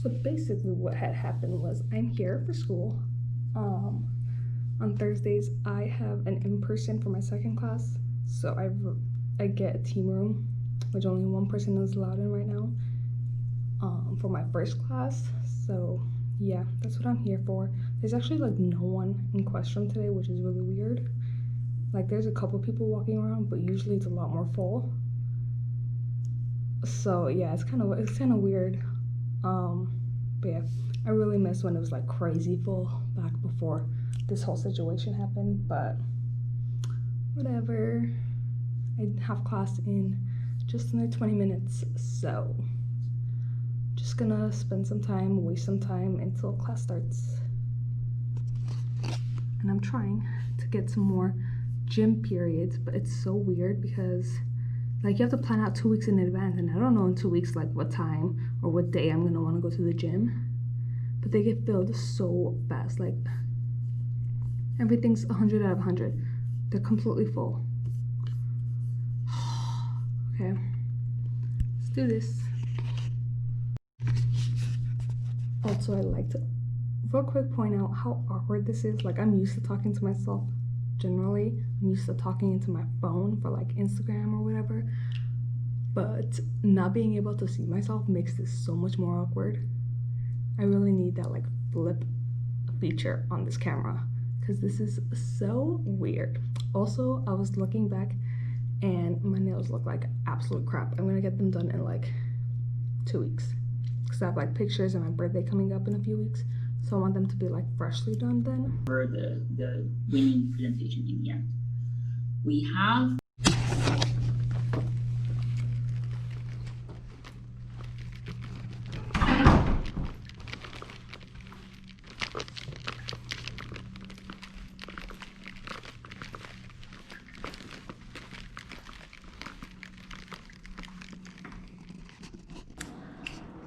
So basically what had happened was I'm here for school. On Thursdays I have an in-person for my second class. So I get a team room, which only one person is allowed in right now, for my first class. So yeah, that's what I'm here for. There's actually like no one in question today, which is really weird. Like there's a couple people walking around, but usually it's a lot more full. So yeah, it's kind of weird. But yeah, I really miss when it was like crazy full back before this whole situation happened, but whatever. I have class in just under 20 minutes, so just gonna spend some time, waste some time until class starts. And I'm trying to get some more gym periods, but it's so weird because like you have to plan out 2 weeks in advance, and I don't know in 2 weeks like what time or what day I'm gonna want to go to the gym. But they get filled so fast. Like everything's 100 out of 100. They're completely full. Okay, let's do this. Also, I'd like to real quick point out how awkward this is. Like I'm used to talking to myself generally. I'm used to talking into my phone for like Instagram or whatever, but not being able to see myself makes this so much more awkward. I really need that like flip feature on this camera because this is so weird. Also, I was looking back and my nails look like absolute crap. I'm gonna get them done in like 2 weeks because I have like pictures and my birthday coming up in a few weeks. So I want them to be like freshly done then. For the women presentation in the end. We have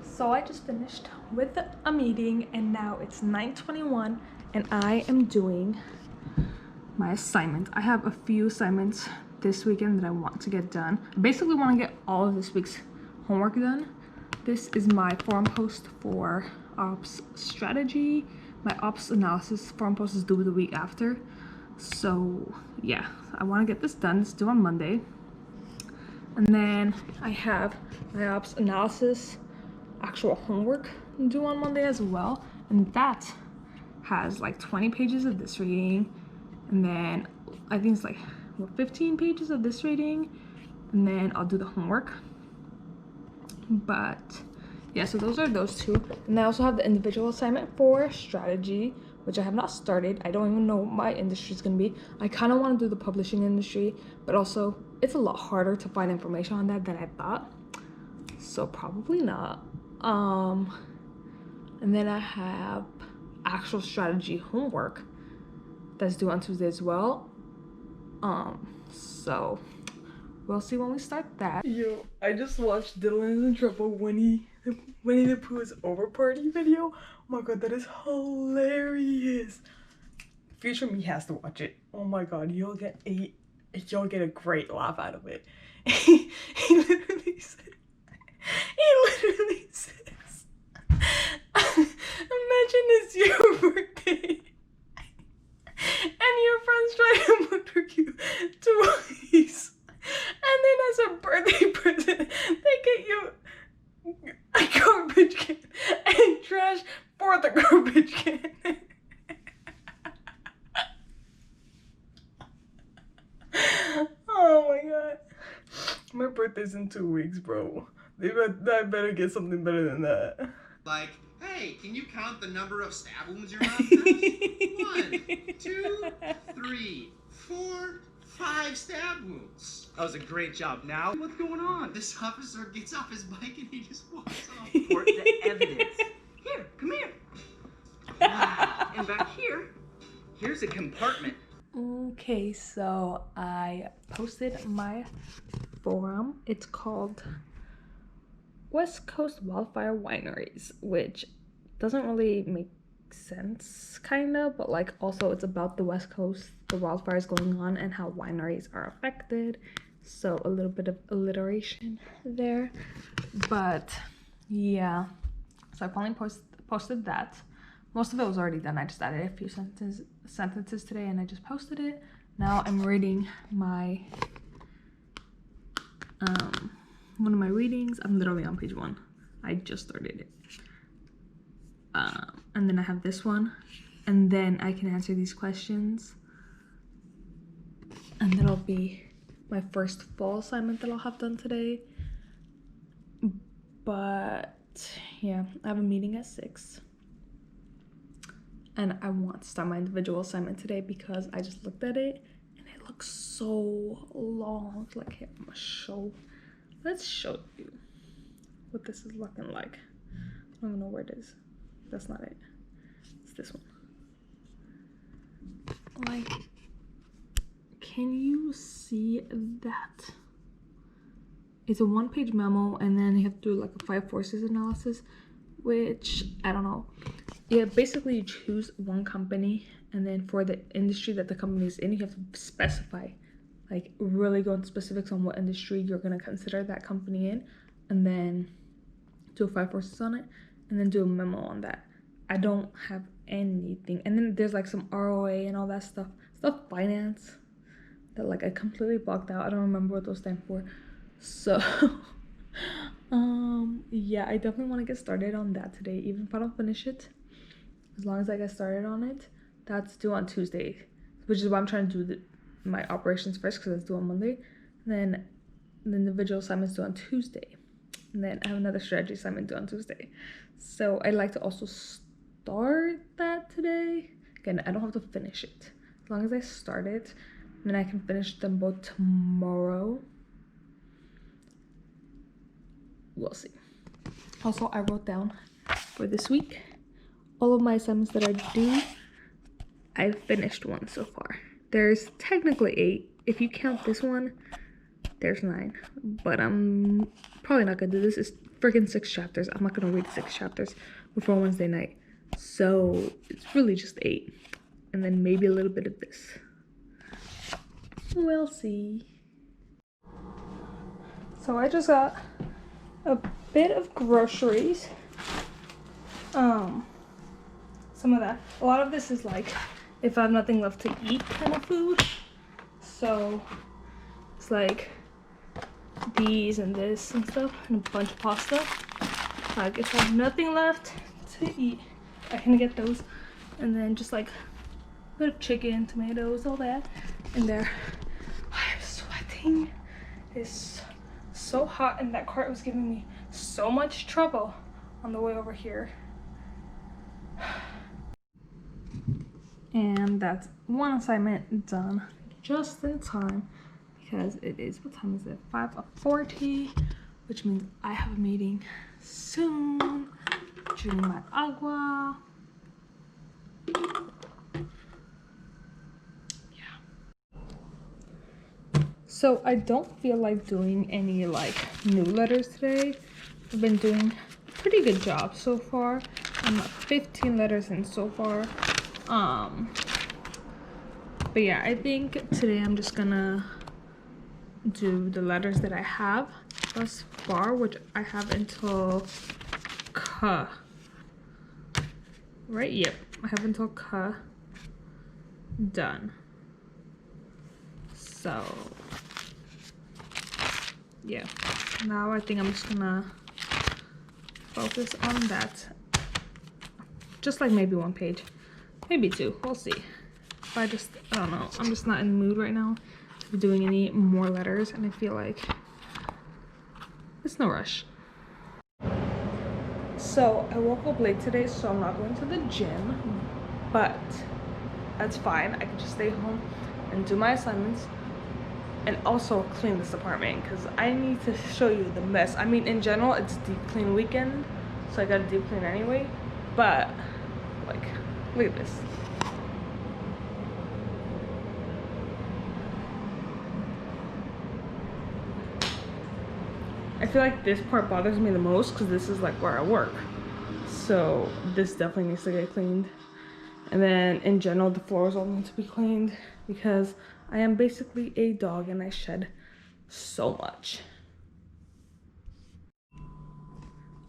So I just finished with a meeting and now it's 9:21 and I am doing my assignment. I have a few assignments this weekend that I want to get done. I basically want to get all of this week's homework done. This is my forum post for ops strategy. My ops analysis forum post is due the week after. So yeah, I want to get this done. It's due on Monday. And then I have my ops analysis actual homework due on Monday as well, and that has like 20 pages of this reading, and then I think it's like 15 pages of this reading, and then I'll do the homework. But yeah, so those are those two, and I also have the individual assignment for strategy, which I have not started. I don't even know what my industry is going to be. I kind of want to do the publishing industry, but also it's a lot harder to find information on that than I thought, so probably not. And then I have actual strategy homework that's due on Tuesday as well. So we'll see when we start that. Yo, I just watched Dylan is in Trouble Winnie the Pooh's over party video. Oh my god, that is hilarious. Future me has to watch it. Oh my god, you'll get a great laugh out of it. He literally says, imagine it's your birthday and your friends try to murder you twice, and then as a birthday present they get you a garbage can and trash for the garbage can. Oh my god, my birthday's in 2 weeks, bro. I better get something better than that. Like, hey, can you count the number of stab wounds your mouth has? 1, 2, 3, 4, 5 stab wounds. That was a great job. Now, what's going on? This officer gets off his bike and he just walks off. For the evidence. Here, come here. Wow. And back here, here's a compartment. Okay, so I posted my forum. It's called West Coast Wildfire Wineries, which doesn't really make sense, kind of, but like also it's about the West Coast, the wildfires going on, and how wineries are affected. So a little bit of alliteration there, but yeah. So I finally posted that. Most of it was already done. I just added a few sentences today and I just posted it. Now I'm reading my one of my readings. I'm literally on page 1. I just started it. And then I have this one, and then I can answer these questions, and that'll be my first fall assignment that I'll have done today. But yeah, I have a meeting at 6, and I want to start my individual assignment today because I just looked at it and it looks so long. Like, here, I'm gonna let's show you what this is looking like. I don't even know where it is. That's not it. It's this one. Like, can you see that? It's a 1-page memo, and then you have to do like a 5 forces analysis, which I don't know. Yeah, basically you choose one company, and then for the industry that the company is in, you have to specify, like really go into specifics on what industry you're gonna consider that company in, and then do 5 forces on it, and then do a memo on that. I don't have anything. And then there's like some ROA and all that stuff finance that like I completely blocked out. I don't remember what those stand for. So yeah, I definitely want to get started on that today, even if I don't finish it. As long as I get started on it. That's due on Tuesday, which is why I'm trying to do my operations first, because it's due on Monday. And then the individual assignment's due on Tuesday. And then I have another strategy assignment due on Tuesday. So I'd like to also start that today. Again, I don't have to finish it. As long as I start it, then I can finish them both tomorrow. We'll see. Also, I wrote down for this week all of my assignments that are due. I've finished 1 so far. There's technically 8. If you count this one, there's 9. But I'm probably not gonna do this. It's freaking 6 chapters. I'm not gonna read 6 chapters before Wednesday night. So it's really just 8. And then maybe a little bit of this. We'll see. So I just got a bit of groceries. Some of that. A lot of this is like if I have nothing left to eat kind of food. So it's like these and this and stuff, and a bunch of pasta. Like if I have nothing left to eat, I can get those. And then just like a bit of chicken, tomatoes, all that in there. I'm sweating. It's so hot, and that cart was giving me so much trouble on the way over here. And that's 1 assignment done just in time, because it is, what time is it? 5:40, which means I have a meeting soon. Drinking my agua. So I don't feel like doing any like new letters today. I've been doing a pretty good job so far. I'm at 15 letters in so far. But yeah, I think today I'm just gonna do the letters that I have thus far, which I have until K. Right? Yep. I have until K done. So yeah, now I think I'm just gonna focus on that. Just like maybe 1 page, maybe 2, we'll see. If I don't know, I'm just not in the mood right now to be doing any more letters, and I feel like it's no rush. So I woke up late today, so I'm not going to the gym, but that's fine. I can just stay home and do my assignments and also clean this apartment, because I need to show you the mess. I mean, in general, it's deep clean weekend, so I gotta deep clean anyway, but like, look at this. I feel like this part bothers me the most because this is like where I work. So this definitely needs to get cleaned. And then in general, the floors all need to be cleaned because I am basically a dog and I shed so much.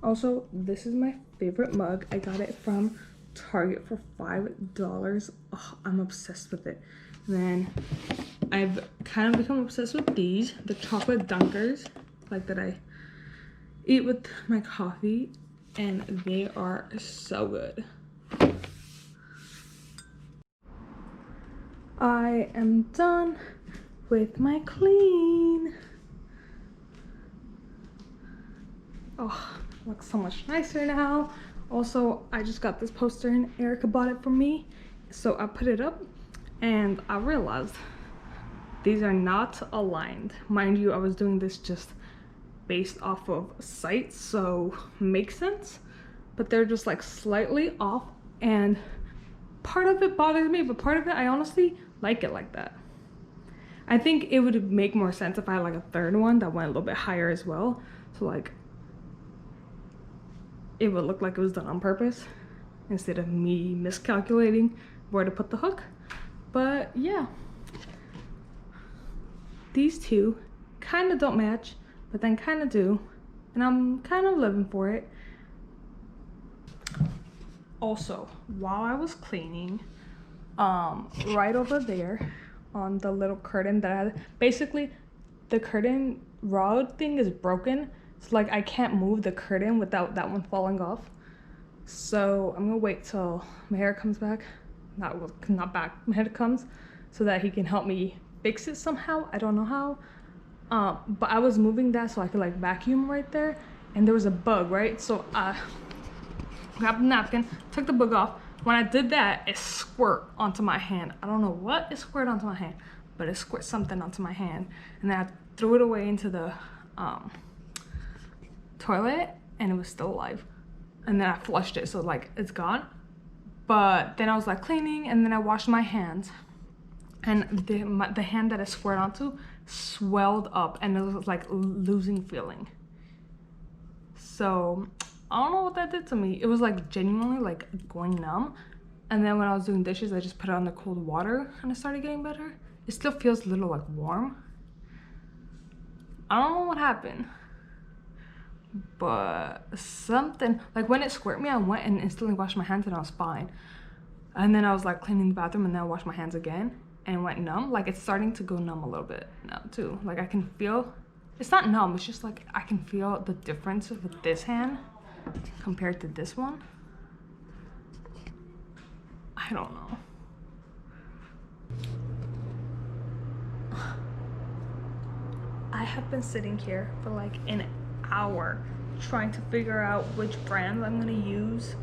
Also, this is my favorite mug. I got it from Target for $5. Oh, I'm obsessed with it. And then I've kind of become obsessed with these, the chocolate dunkers, like that I eat with my coffee, and they are so good. I am done with my clean. Oh, looks so much nicer now. Also, I just got this poster and Erica bought it for me. So I put it up and I realized these are not aligned. Mind you, I was doing this just based off of sight, so makes sense. But they're just like slightly off, and part of it bothers me, but part of it, I honestly like it like that. I think it would make more sense if I had like a third one that went a little bit higher as well. So like, it would look like it was done on purpose instead of me miscalculating where to put the hook. But yeah, these two kind of don't match, but then kind of do, and I'm kind of living for it. Also, while I was cleaning, right over there on the little curtain that I had, basically the curtain rod thing is broken. It's like I can't move the curtain without that one falling off. So I'm gonna wait till my hair comes back. Not back, my head comes, so that he can help me fix it somehow. I don't know how. But I was moving that so I could like vacuum right there, and there was a bug, right? So I grabbed a napkin, took the bug off. When I did that, it squirt onto my hand. I don't know what it squirted onto my hand, but it squirt something onto my hand. And then I threw it away into the toilet, and it was still alive. And then I flushed it, so like it's gone. But then I was like cleaning, and then I washed my hands, and the hand that I squirted onto swelled up, and it was like losing feeling. So I don't know what that did to me. It was like genuinely like going numb. And then when I was doing dishes, I just put it on the cold water and it started getting better. It still feels a little like warm. I don't know what happened, but something, like when it squirted me, I went and instantly washed my hands and I was fine. And then I was like cleaning the bathroom, and then I washed my hands again and it went numb. Like it's starting to go numb a little bit now too. Like I can feel, it's not numb, it's just like I can feel the difference with this hand compared to this one. I don't know. I have been sitting here for like an hour trying to figure out which brand I'm gonna use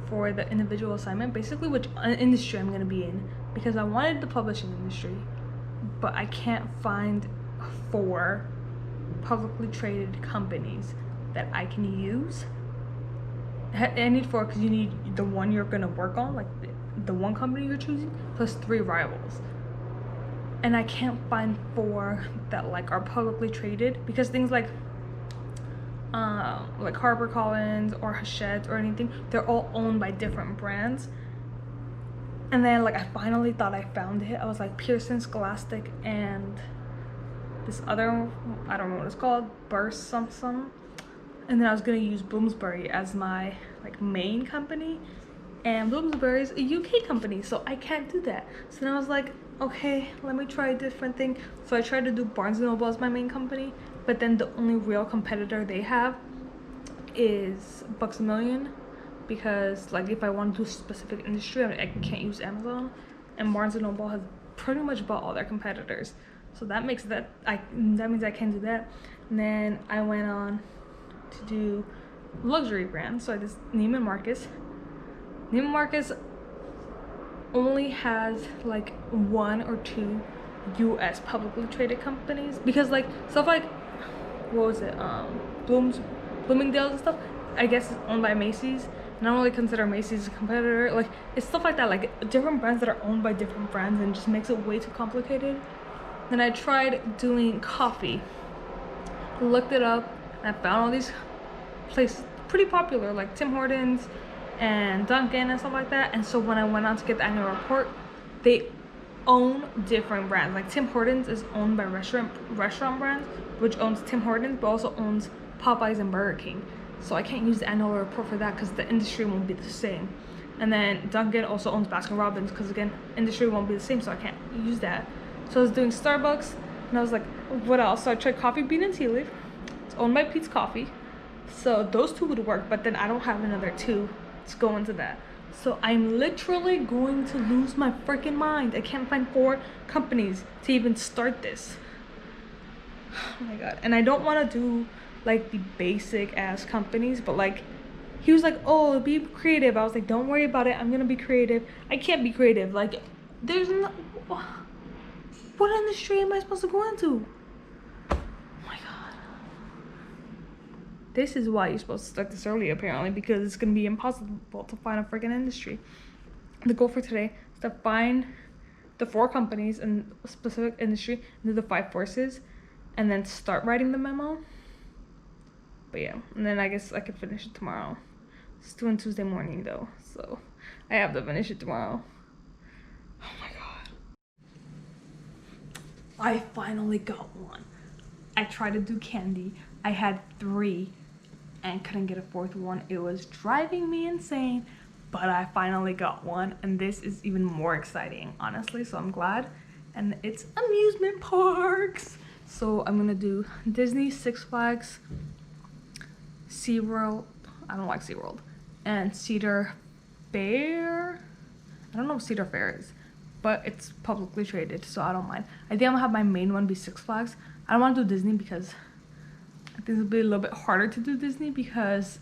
for the individual assignment, basically which industry I'm gonna be in, because I wanted the publishing industry, but I can't find 4 publicly traded companies that I can use. I need 4 because you need the one you're gonna work on, like the one company you're choosing, plus 3 rivals. And I can't find 4 that like are publicly traded, because things like HarperCollins or Hachette or anything, they're all owned by different brands. And then like I finally thought I found it. I was like Pearson, Scholastic, and this other, I don't know what it's called, Burst something. And then I was gonna use Bloomsbury as my like main company, and Bloomsbury is a UK company, so I can't do that. So then I was like, okay, let me try a different thing. So I tried to do Barnes & Noble as my main company, but then the only real competitor they have is Books A Million, because like if I want to do a specific industry, I can't use Amazon, and Barnes & Noble has pretty much bought all their competitors. So that means I can't do that. And then I went on to do luxury brands, so I did Neiman Marcus. Neiman Marcus only has like 1 or 2 US publicly traded companies, because like stuff like, what was it, Bloomingdale's and stuff, I guess it's owned by Macy's, and I don't really consider Macy's a competitor. Like it's stuff like that, like different brands that are owned by different brands, and just makes it way too complicated. Then I tried doing coffee, looked it up, and I found all these places pretty popular, like Tim Hortons and Dunkin' and stuff like that. And so when I went on to get the annual report, they own different brands. Like Tim Hortons is owned by restaurant brands, which owns Tim Hortons, but also owns Popeyes and Burger King. so I can't use the annual report for that because the industry won't be the same. And then Dunkin' also owns Baskin Robbins because again, industry won't be the same, so I can't use that. So I was doing Starbucks, and I was like, what else? So I tried Coffee Bean and Tea Leaf. It's owned by Pete's Coffee, so those two would work. But then I don't have another two to go into that. So I'm literally going to lose my freaking mind. I can't find 4 companies to even start this. Oh my god. And I don't want to do like the basic ass companies, but like he was like, oh, be creative. I was like, don't worry about it, I'm gonna be creative. I can't be creative. Like, there's no, what industry am I supposed to go into? Oh my god. This is why you're supposed to start this early, apparently, because it's gonna be impossible to find a freaking industry. The goal for today is to find the 4 companies in a specific industry, do the 5 forces, and then start writing the memo. But yeah, and then I guess I could finish it tomorrow. It's due on Tuesday morning though, so I have to finish it tomorrow. Oh my god. I finally got one. I tried to do candy. I had 3 and couldn't get a 4th one. It was driving me insane, but I finally got one, and this is even more exciting, honestly, so I'm glad. And it's amusement parks. So I'm gonna do Disney, Six Flags, SeaWorld, I don't like SeaWorld, and Cedar Fair. I don't know what Cedar Fair is, but it's publicly traded, so I don't mind. I think I'm gonna have my main one be Six Flags. I don't want to do Disney because I think it'll be a little bit harder to do Disney because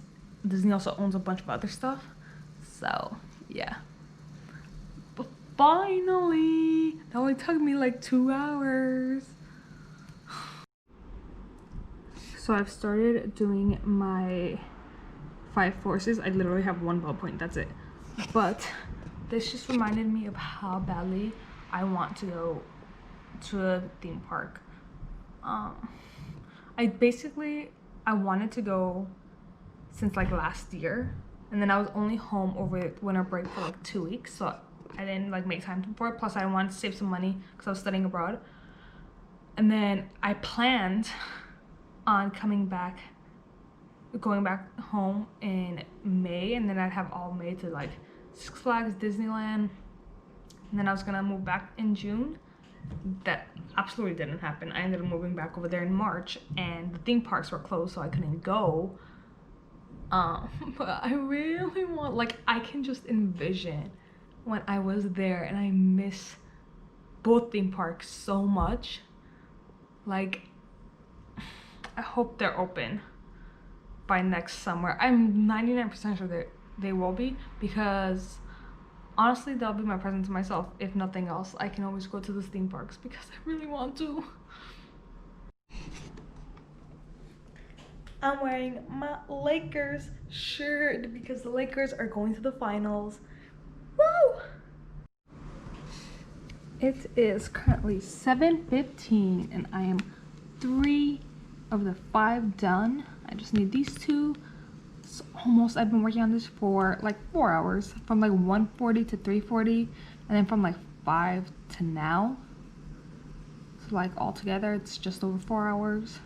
Disney also owns a bunch of other stuff. So yeah. But finally, that only took me like 2 hours. So I've started doing my 5 forces. I literally have 1 ballpoint, that's it. But this just reminded me of how badly I want to go to a theme park. I wanted to go since like last year, and then I was only home over winter break for like 2 weeks, so I didn't like make time for it. Plus I wanted to save some money because I was studying abroad. And then I planned on going back home in May, and then I'd have all May to like Six Flags, Disneyland, and then I was gonna move back in June. That absolutely didn't happen. I ended up moving back over there in March, and the theme parks were closed, so I couldn't go. But I really want, like, I can just envision when I was there, and I miss both theme parks so much. Like, I hope they're open by next summer. I'm 99% sure they will be, because honestly that'll be my present to myself. If nothing else, I can always go to the theme parks because I really want to. I'm wearing my Lakers shirt because the Lakers are going to the finals. Woo! It is currently 7:15 and I am 3 of the 5 done. I just need these 2. It's almost, I've been working on this for like 4 hours, from like 1:40 to 3:40, and then from like 5 to now. So like altogether it's just over 4 hours.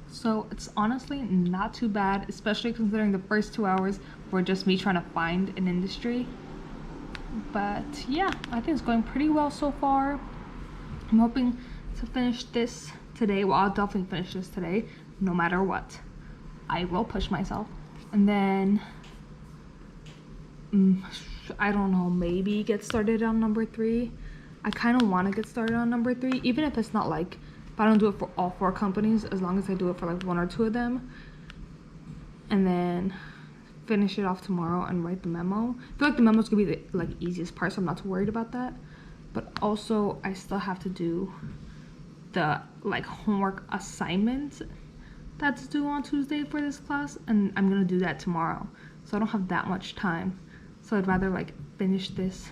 So it's honestly not too bad, especially considering the first 2 hours were just me trying to find an industry. But yeah, I think it's going pretty well so far. I'm hoping to finish this today. Well, I'll definitely finish this today, no matter what. I will push myself. And then, I don't know, maybe get started on number 3. I kind of want to get started on number 3, even if it's not like, if I don't do it for all 4 companies, as long as I do it for like 1 or 2 of them. And then finish it off tomorrow and write the memo. I feel like the memo's gonna be the like easiest part, so I'm not too worried about that. But also I still have to do the like homework assignment that's due on Tuesday for this class, and I'm gonna do that tomorrow, so I don't have that much time. So I'd rather like finish this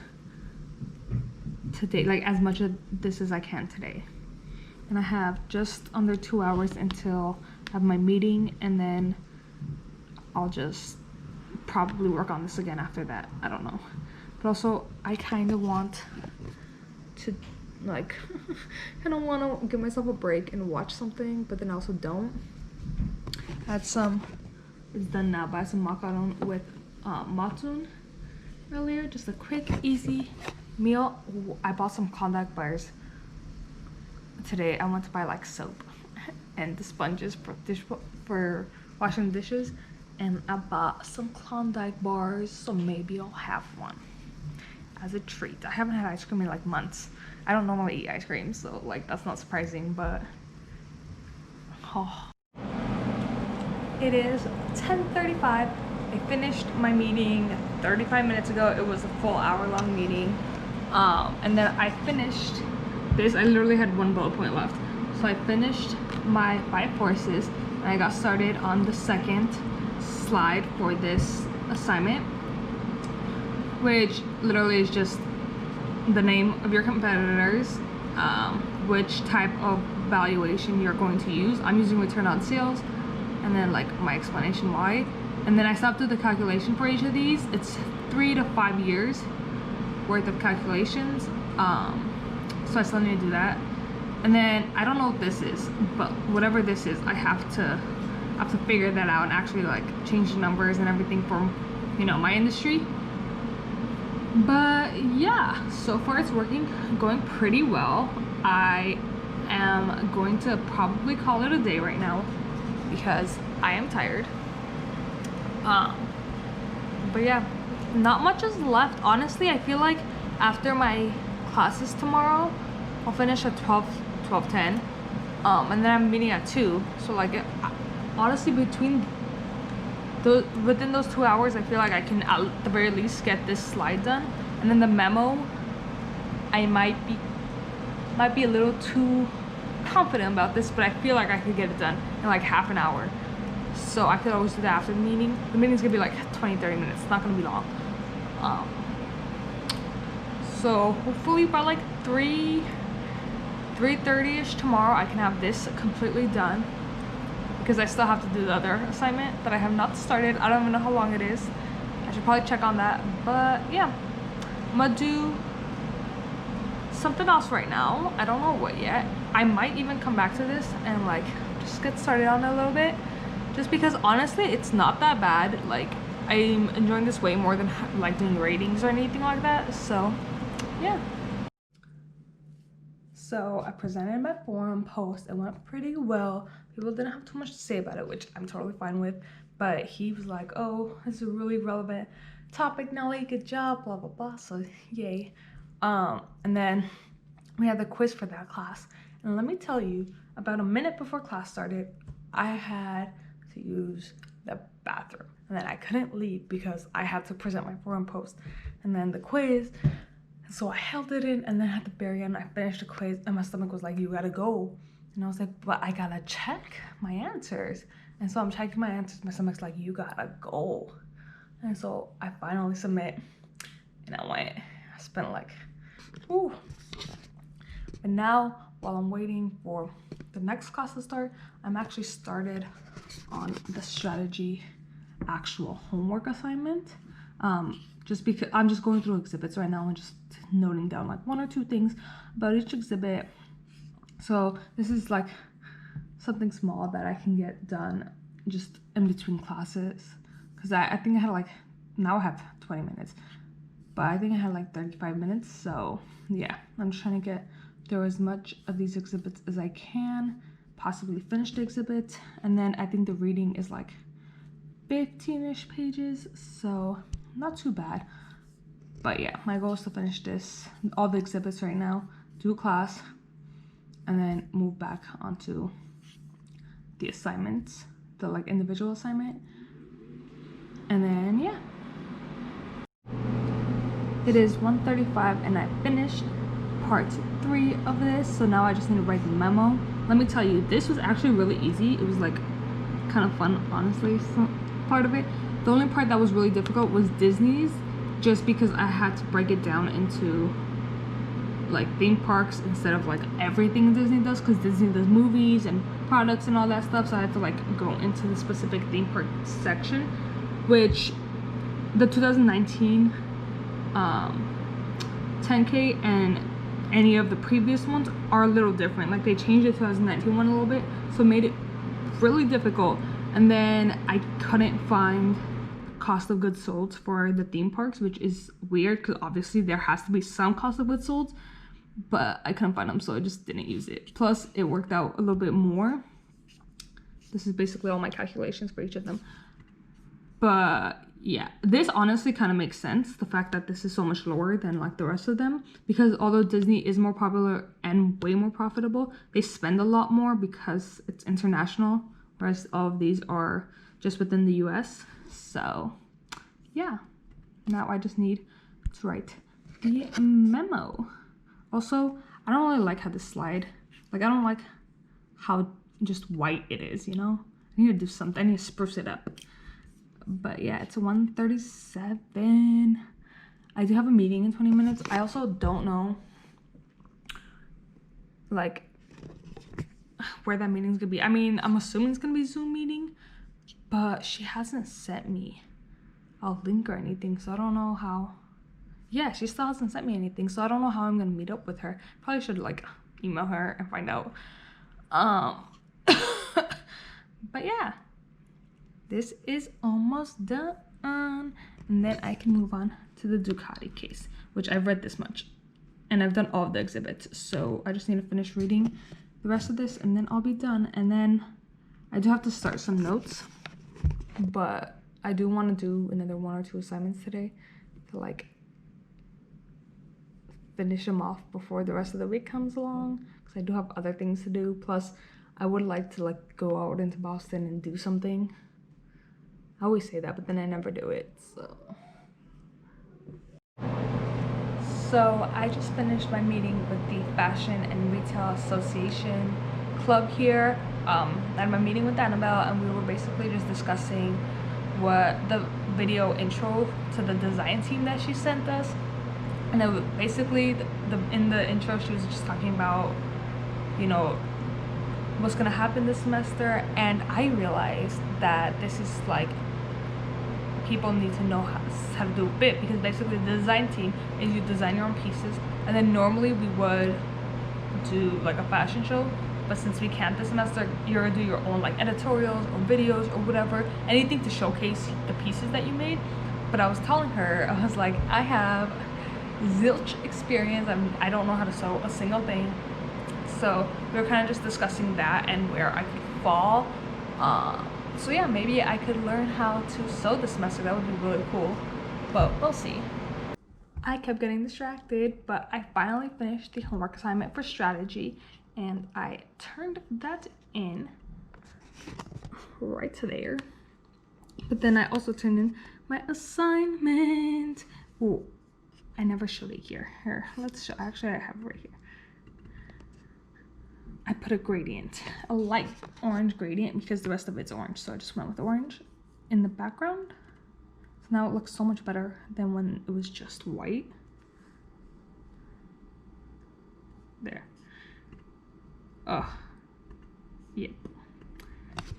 today, like as much of this as I can today. And I have just under 2 hours until I have my meeting, and then I'll just probably work on this again after that. I don't know. But also I kind of want to like I don't want to give myself a break and watch something, but then I also don't. I had some is done now. But I had some macaron with matun earlier. Just a quick, easy meal. Ooh, I bought some Klondike bars today. I went to buy like soap and the sponges for washing dishes, and I bought some Klondike bars, so maybe I'll have one as a treat. I haven't had ice cream in like months. I don't normally eat ice cream, so like that's not surprising, but oh. It is 10:35. I finished my meeting 35 minutes ago. It was a full hour-long meeting, and then I finished this. I literally had one bullet point left, so I finished my 5 courses and I got started on the second slide for this assignment, which literally is just the name of your competitors, which type of valuation you're going to use. I'm using return on sales, and then like my explanation why, and then I stopped at the calculation for each of these. It's 3 to 5 years worth of calculations, so I still need to do that. And then I don't know what this is, but whatever this is, I have to figure that out and actually like change the numbers and everything for, you know, my industry. But yeah, so far it's going pretty well. I am going to probably call it a day right now because I am tired. But yeah, not much is left. Honestly, I feel like after my classes tomorrow, I'll finish at 12:10, and then I'm meeting at 2. So like, honestly, within those 2 hours, I feel like I can at the very least get this slide done, and then the memo, I might be a little too confident about this, but I feel like I could get it done in like half an hour. So I could always do that after the meeting. The meeting's gonna be like 20-30 minutes. It's not gonna be long. So hopefully by like 3:30ish tomorrow I can have this completely done, because I still have to do the other assignment that I have not started. I don't even know how long it is. I should probably check on that. But yeah, I'm gonna do something else right now. I don't know what yet. I might even come back to this and like just get started on it a little bit, just because honestly it's not that bad. Like, I'm enjoying this way more than like doing ratings or anything like that. So yeah. So I presented my forum post. It went pretty well. People didn't have too much to say about it, which I'm totally fine with. But he was like, oh, this is a really relevant topic, Nelly, good job, blah, blah, blah. So yay. And then we had the quiz for that class. And let me tell you, about a minute before class started, I had to use the bathroom. And then I couldn't leave because I had to present my forum post. And then the quiz, so I held it in, and then at the very end, I finished the quiz, and my stomach was like, you gotta go. And I was like, but I gotta check my answers. And so I'm checking my answers. My stomach's like, you gotta go. And so I finally submit, and I spent like, ooh. But now, while I'm waiting for the next class to start, I'm actually started on the strategy actual homework assignment. Just because I'm just going through exhibits right now and just noting down like 1 or 2 things about each exhibit. So this is like something small that I can get done just in between classes, because I think I had like, now I have 20 minutes, but I think I had like 35 minutes. So yeah, I'm just trying to get through as much of these exhibits as I can, possibly finish the exhibit, and then I think the reading is like 15-ish pages, so not too bad. But yeah, my goal is to finish all the exhibits right now, do class, and then move back onto the assignments, the like individual assignment. And then yeah, it is 1:35 and I finished part 3 of this. So now I just need to write the memo. Let me tell you, this was actually really easy. It was like kind of fun, honestly, some part of it. The only part that was really difficult was Disney's, just because I had to break it down into like theme parks instead of like everything Disney does, because Disney does movies and products and all that stuff. So I had to like go into the specific theme park section, which the 2019 10K and any of the previous ones are a little different. Like, they changed the 2019 one a little bit, so it made it really difficult. And then I couldn't find cost of goods sold for the theme parks, which is weird because obviously there has to be some cost of goods sold, but I couldn't find them, so I just didn't use it. Plus it worked out a little bit more. This is basically all my calculations for each of them. But yeah, this honestly kind of makes sense, the fact that this is so much lower than like the rest of them, because although Disney is more popular and way more profitable, they spend a lot more because it's international, whereas all of these are just within the US. So yeah, now I just need to write the memo. Also, I don't really like how this slide, like I don't like how just white it is, you know? I need to do something, I need to spruce it up. But yeah, it's 1:37. I do have a meeting in 20 minutes. I also don't know like where that meeting's gonna be. I mean, I'm assuming it's gonna be Zoom meeting, but she hasn't sent me a link or anything, so I don't know how. Yeah, she still hasn't sent me anything, so I don't know how I'm gonna meet up with her. Probably should like email her and find out. But yeah, this is almost done, and then I can move on to the Ducati case, which I've read this much and I've done all of the exhibits, so I just need to finish reading the rest of this and then I'll be done. And then I do have to start some notes, but I do want to do another 1 or 2 assignments today to like finish them off before the rest of the week comes along, because I do have other things to do. Plus I would like to like go out into Boston and do something. I always say that, but then I never do it. So I just finished my meeting with the Fashion and Retail Association club here. I had my meeting with Annabelle, and we were basically just discussing what the video intro to the design team that she sent us. And then basically in the intro she was just talking about, you know, what's gonna happen this semester. And I realized that this is like, people need to know how to do a bit, because basically the design team is you design your own pieces, and then normally we would do like a fashion show, but since we can't this semester, you're gonna do your own like editorials or videos or whatever, anything to showcase the pieces that you made. But I was telling her, I was like, I have zilch experience, I don't know how to sew a single thing. So we were kind of just discussing that and where I could fall. So yeah, maybe I could learn how to sew this semester. That would be really cool, but we'll see. I kept getting distracted, but I finally finished the homework assignment for strategy, and I turned that in right to there. But then I also turned in my assignment. Ooh, I never showed it here. Here, let's show. Actually, I have it right here. I put a gradient, a light orange gradient, because the rest of it's orange, so I just went with orange in the background. So now it looks so much better than when it was just white. There. Oh, yep.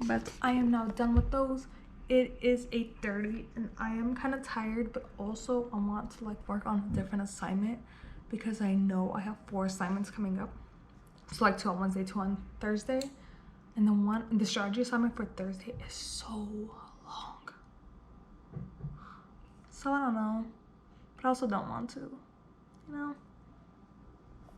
But I am now done with those. It is 8:30 and I am kind of tired, but also I want to like work on a different assignment, because I know I have 4 assignments coming up. So like 2 on Wednesday, 2 on Thursday, and the strategy assignment for Thursday is so long. So I don't know, but I also don't want to, you know.